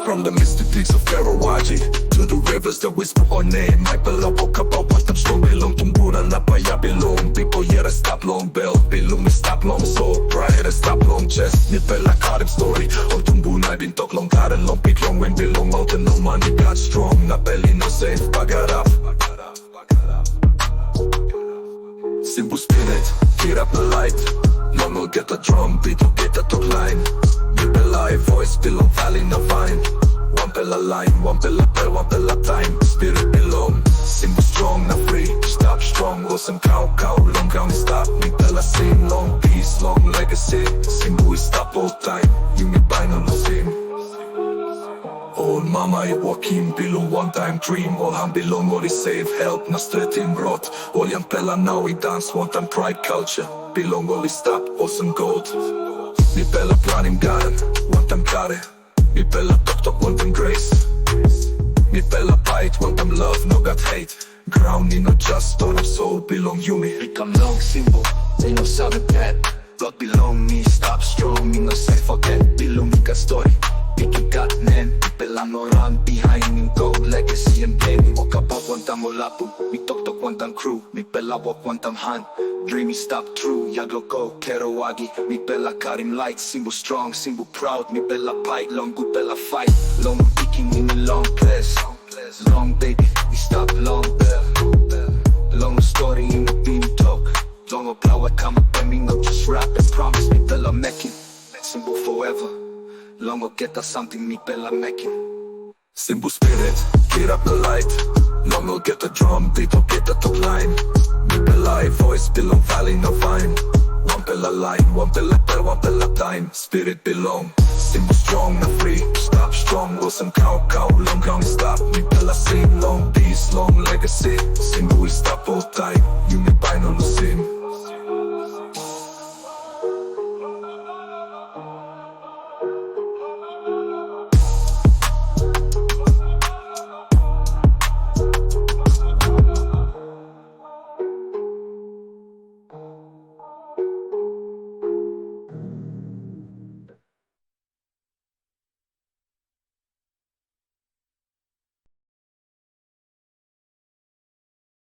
From the misty peaks of Karawaji to the rivers that whisper our name, may palabok kababat ng storm, bilong tumbunan na paya bilong. People yet a stop long bell, bilong na stop long soul, pride a stop long chest. Ni pela karim story, o tumbunay bintok long karen long pick long when bilong mountain no money got strong. Na belly no safe, pagarap. Simbu Spirit, get up the light. Long will get the drum beat, will get the talk line. Live voice below valley na vine. One pela line, one pela bell, one pela time. Spirit belong, Simbu strong na free. Stop strong, awesome cow, long ground stop. Me pela sing, long peace, long legacy. Simbu is stop all time, you me buy no losing. Old mama I walking belong one time dream. All ham belong, all is safe, help na stretim rot. All young pela now we dance, one time pride culture. Belong all is stop, awesome gold. Mi pela pranim garan, want them kare. Mi pela tok want them grace. Mi pela bite, want them love, no got hate. Ground in no just, don't have soul, belong you me. Become long symbol, they no sabi pet. Blood belong me, stop strong, me no say forget. Belong me got story, pick you got nen. Mi pela no run behind me, go legacy and pain. Walk up want them olapu, mi tok want them crew. Mi pela walk want them hand. Dreamy stop true, yaglo go, Kerawagi. Mi pela karim light, Simbu strong, Simbu proud. Mi pela fight, long good pela fight. Long picking in a long place. Long baby, we stop long bell. Long story in the beam talk. Long power come up and me not just rap and promise. Mi pela making, Simbu forever. Long get us something, mi pela making. Simbu Spirit, get up the light. Long will get the drum beat, will get the talk line. Mi pela voice belong valley no vine. One pela line, one pela bell, one pela time. Spirit belong, Simbu strong na free. Stop strong, awesome cow, long ground stop. Mi pela sing, long peace, long legacy. Simbu is stop all time, you me buy no losing.